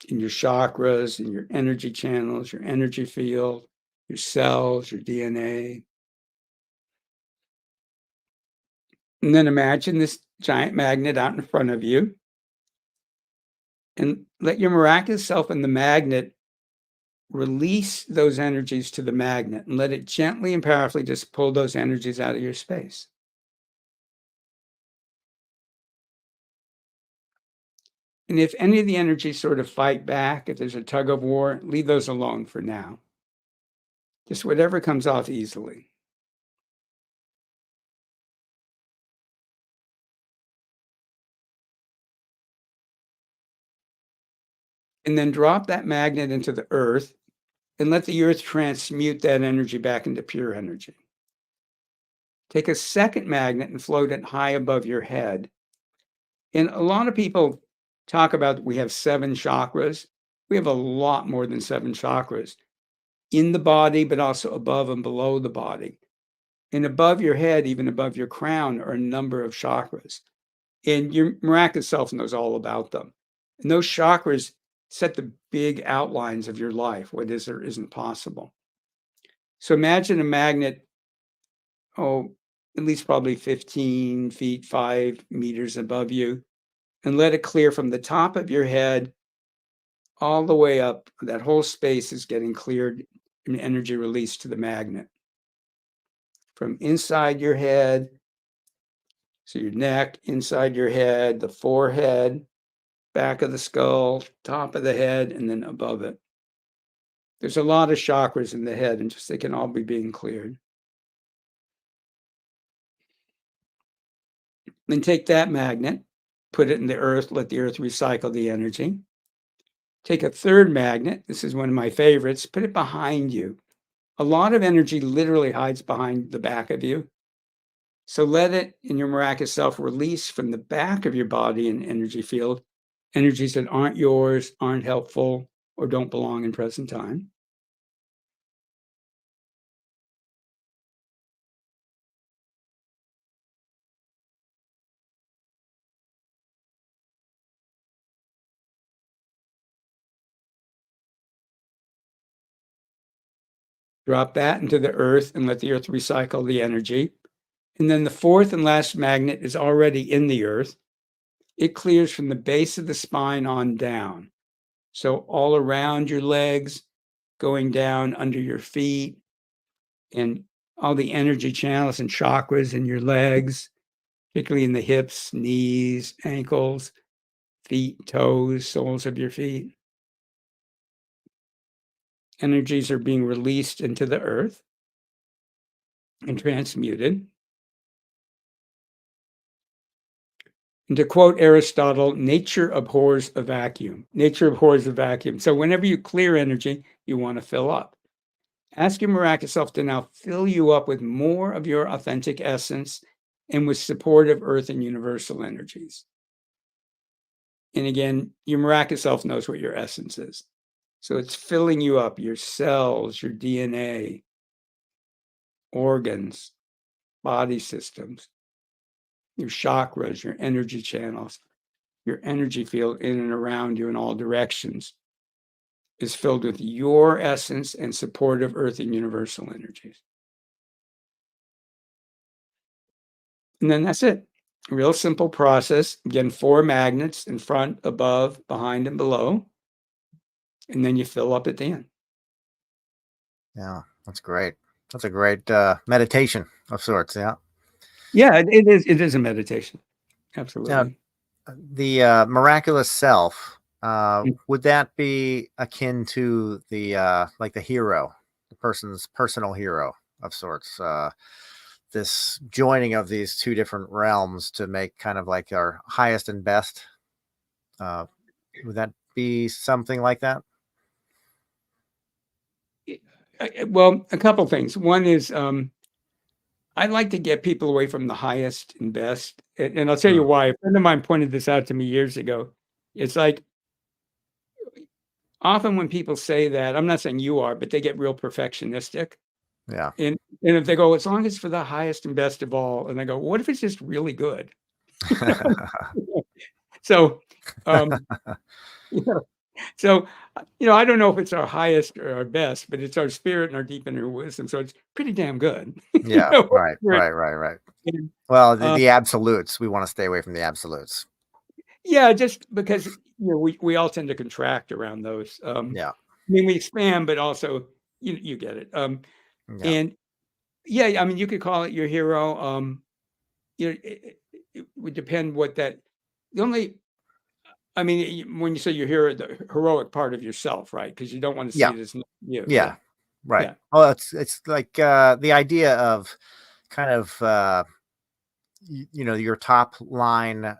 in your chakras, in your energy channels, your energy field, your cells, your DNA. And then imagine this giant magnet out in front of you. And let your miraculous self and the magnet release those energies to the magnet and let it gently and powerfully just pull those energies out of your space. And if any of the energies sort of fight back, if there's a tug of war, leave those alone for now. Just whatever comes off easily. And then drop that magnet into the earth and let the earth transmute that energy back into pure energy. Take a second magnet and float it high above your head. And a lot of people talk about we have 7 chakras. We have a lot more than 7 chakras in the body, but also above and below the body. And above your head, even above your crown, are a number of chakras. And your miraculous self knows all about them. And those chakras set the big outlines of your life, what is or isn't possible. So imagine a magnet, at least probably 15 feet, 5 meters above you, and let it clear from the top of your head all the way up. That whole space is getting cleared and energy released to the magnet. From inside your head, so your neck, inside your head, the forehead, back of the skull, top of the head, and then above it. There's a lot of chakras in the head, and just they can all be being cleared. Then take that magnet, put it in the earth, let the earth recycle the energy. Take a third magnet, this is one of my favorites, put it behind you. A lot of energy literally hides behind the back of you. So let it, in your miraculous self, release from the back of your body and energy field, energies that aren't yours, aren't helpful, or don't belong in present time. Drop that into the earth and let the earth recycle the energy. And then the fourth and last magnet is already in the earth. It clears from the base of the spine on down. So all around your legs, going down under your feet, and all the energy channels and chakras in your legs, particularly in the hips, knees, ankles, feet, toes, soles of your feet. Energies are being released into the earth and transmuted. And to quote Aristotle, nature abhors a vacuum. Nature abhors a vacuum. So whenever you clear energy, you want to fill up. Ask your miraculous self to now fill you up with more of your authentic essence and with supportive earth and universal energies. And again, your miraculous self knows what your essence is. So it's filling you up, your cells, your DNA, organs, body systems, your chakras, your energy channels, your energy field in and around you in all directions is filled with your essence and supportive earth and universal energies. And then that's it. Real simple process. Again, 4 magnets in front, above, behind, and below. And then you fill up at the end. Yeah, that's great. That's a great meditation of sorts. Yeah. Yeah, it is. It is a meditation. Absolutely. The miraculous self, Mm. would that be akin to the like the hero, the person's personal hero of sorts? This joining of these two different realms to make kind of like our highest and best. Would that be something like that? Well, a couple things. One is I like to get people away from the highest and best. And I'll tell you Hmm. why. A friend of mine pointed this out to me years ago. It's like often when people say that, I'm not saying you are, but they get real perfectionistic. Yeah. And if they go, as long as it's for the highest and best of all, and I go, what if it's just really good? You know? So, you know, so I don't know if it's our highest or our best, but it's our spirit and our deep inner wisdom. So it's pretty damn good. Yeah. Right. Whatever Right. Right. Right. and, Well, uh, the absolutes. We want to stay away from the absolutes. yeah, just because we all tend to contract around those. Yeah. I mean, we expand, but also you get it. Yeah. And yeah, I mean, you could call it your hero. It would depend what that. The only, I mean, when you say your hero, the heroic part of yourself, right? Because you don't want to see Yeah. it as not you. Yeah. Yeah, Right. yeah, Well, it's like the idea of kind of your top line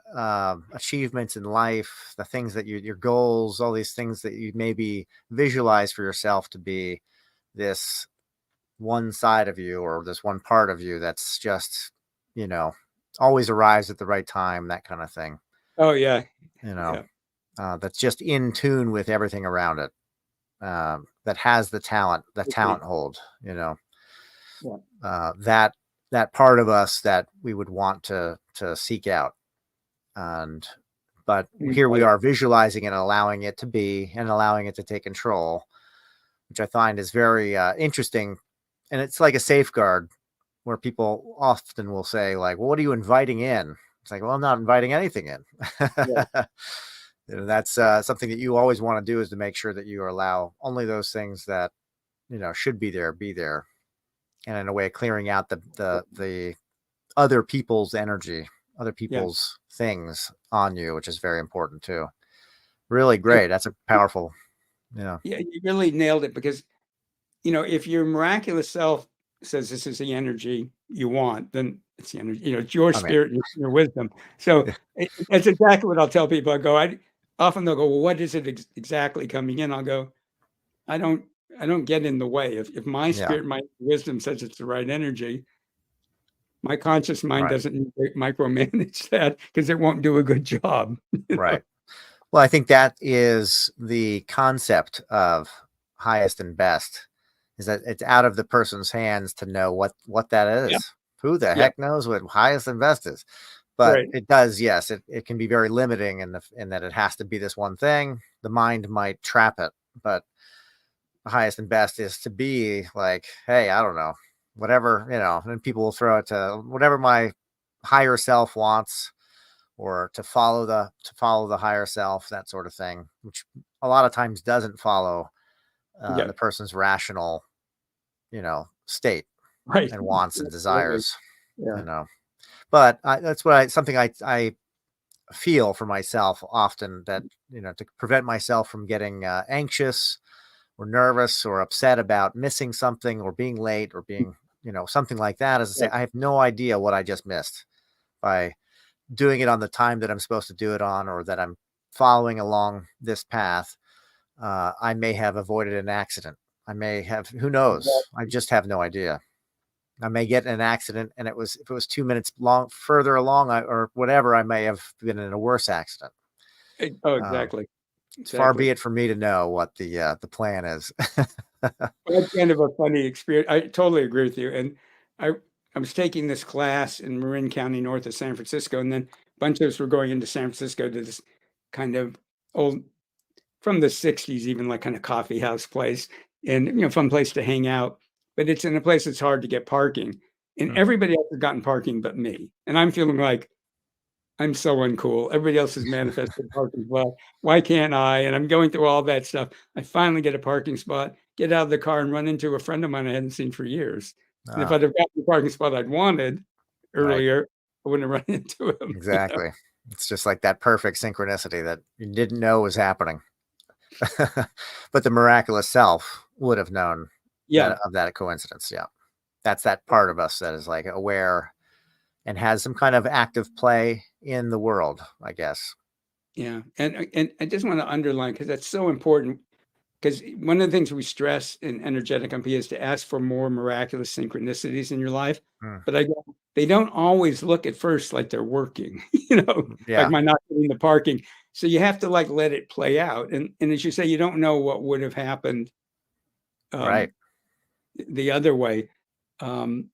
achievements in life, the things that your goals, all these things that you maybe visualize for yourself to be this one side of you or this one part of you that's just, you know, always arrives at the right time, that kind of thing, Oh yeah. you know, Yeah. that's just in tune with everything around it, that has the talent Okay. hold, Yeah. that part of us that we would want to seek out. And but here we Right. are visualizing and allowing it to be and allowing it to take control, which I find is very interesting. And it's like a safeguard where people often will say, like, well, what are you inviting in? It's like, well, I'm not inviting anything in. Yeah. That's something that you always want to do, is to make sure that you allow only those things that should be there, and in a way clearing out the other people's energy, other Yeah. people's things on you, which is very important too. Really Yeah. great. That's a powerful, yeah. Yeah, you really nailed it, because if your miraculous self says this is the energy you want, then it's the energy, it's your I mean, spirit, your wisdom. So that's exactly what I'll tell people. I often they'll go, well, what is it exactly coming in? I'll go, I don't, I don't get in the way. If my yeah, spirit, my wisdom says it's the right energy, my conscious mind right, doesn't need to micromanage that, because it won't do a good job. right. Well, I think that is the concept of highest and best, is that it's out of the person's hands to know what that Yeah. is. Who the Yeah. heck knows what highest and best is? But Right. it does, yes, it can be very limiting in that it has to be this one thing. The mind might trap it, but the highest and best is to be like, hey, I don't know, whatever, and people will throw it to whatever my higher self wants, or to follow the higher self, that sort of thing, which a lot of times doesn't follow Yeah. the person's rational, state Right. and wants and Absolutely. desires, Yeah. you know. But that's what something I feel for myself often, that to prevent myself from getting anxious or nervous or upset about missing something or being late or being something like that, as I say, Yeah. I have no idea what I just missed by doing it on the time that I'm supposed to do it on, or that I'm following along this path. I may have avoided an accident. I may have, who knows? I just have no idea. I may get in an accident, and if it was 2 minutes long further along, or whatever, I may have been in a worse accident. Oh, Um, exactly. it's far Exactly. be it for me to know what the plan is. Well, that's kind of a funny experience. I totally agree with you. And I I was taking this class in Marin County, north of San Francisco, and then a bunch of us were going into San Francisco to this kind of old, from the 60s, even, like, kind of coffee house place, and fun place to hang out. But it's in a place that's hard to get parking. And Hmm. everybody else has gotten parking but me. And I'm feeling like I'm so uncool. Everybody else has manifested parking spot. Why can't I? And I'm going through all that stuff. I finally get a parking spot, get out of the car, and run into a friend of mine I hadn't seen for years. And if Ah, I'd have gotten the parking spot I'd wanted right. earlier, I wouldn't have run into him. Exactly. It's just like that perfect synchronicity that you didn't know was happening. But the miraculous self would have known Yeah, that coincidence. Yeah. That's that part of us that is like aware and has some kind of active play in the world, I guess. yeah. And I just want to underline, because that's so important. Because one of the things we stress in energetic MP is to ask for more miraculous synchronicities in your life. Mm, But they don't always look at first like they're working, like yeah. my not getting the parking. So you have to, like, let it play out. And as you say, you don't know what would have happened Right. um, the other way. Um,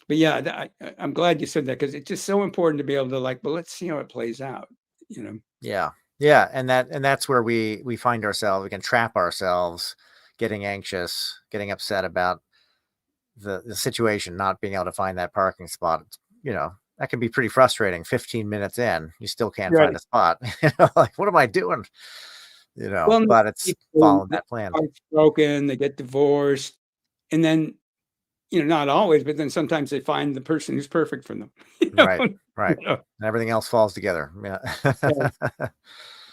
but yeah, I'm glad you said that, because it's just so important to be able to, like, well, let's see how it plays out, you know? Yeah. Yeah. And that's where we find ourselves. We can trap ourselves getting anxious, getting upset about the situation, not being able to find that parking spot. That can be pretty frustrating. 15 minutes in, you still can't find Right. a spot. Like, what am I doing? Well, But it's people, following their that plan. heart's broken, they get divorced, and then, not always, but then sometimes they find the person who's perfect for them. Right. You Right. know? And everything else falls together. Yeah. Yeah.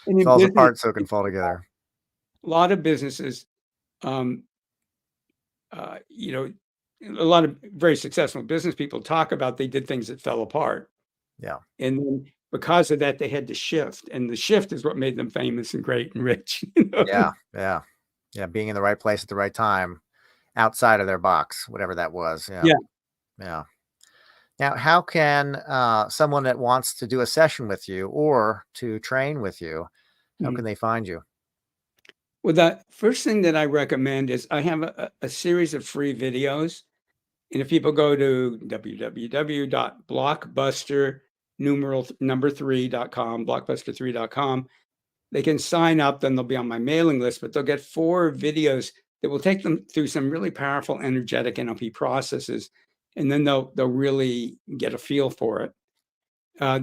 And in Falls business, apart so it can fall together. a lot of businesses, um, uh, you know, a lot of very successful business people talk about they did things that fell apart. Yeah. And then because of that, they had to shift, and the shift is what made them famous and great and rich. Yeah. Yeah. Yeah. Being in the right place at the right time, outside of their box, whatever that was. Yeah. Yeah. Yeah. Now, how can someone that wants to do a session with you or to train with you, how Mm. can they find you? Well, the first thing that I recommend is I have a series of free videos. And if people go to www.blockbuster numeral number 3.com, blockbuster3.com, they can sign up, then they'll be on my mailing list, but they'll get 4 videos that will take them through some really powerful energetic NLP processes. And then they'll really get a feel for it.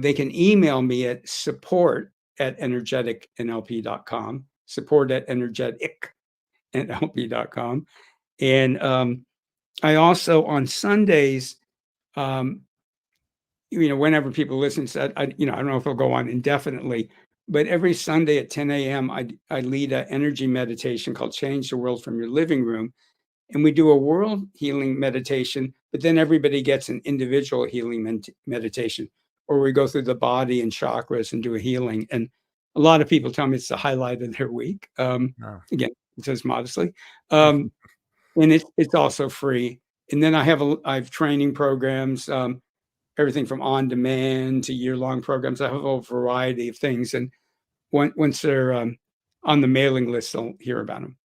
They can email me at support@energeticnlp.com, support@energeticnlp.com. And I also on Sundays, um, whenever people listen to that, I don't know if it'll go on indefinitely, but every Sunday at 10 a.m., I lead an energy meditation called Change the World from Your Living Room. And we do a world healing meditation, but then everybody gets an individual healing meditation, or we go through the body and chakras and do a healing. And a lot of people tell me it's the highlight of their week. Oh, Again, it says modestly. Um, and it's also free. And then I have training programs, everything from on demand to year-long programs. I have a variety of things. And once they're on the mailing list, they'll hear about them.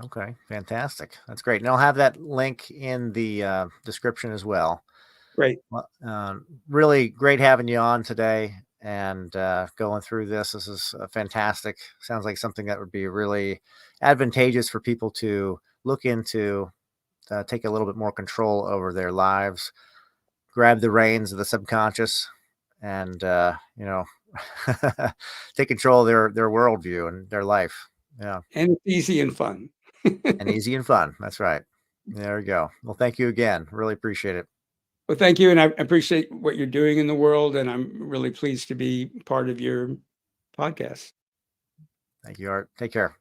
okay. Fantastic. That's great. And I'll have that link in the description as well. Great. Well, really great having you on today and going through this. This is fantastic. Sounds like something that would be really advantageous for people to look into, take a little bit more control over their lives, grab the reins of the subconscious, and take control of their worldview and their life. Yeah, And it's easy and fun. and easy and fun. That's right. There we go. Well, thank you again. Really appreciate it. Well, thank you, and I appreciate what you're doing in the world, and I'm really pleased to be part of your podcast. Thank you, Art. Take care.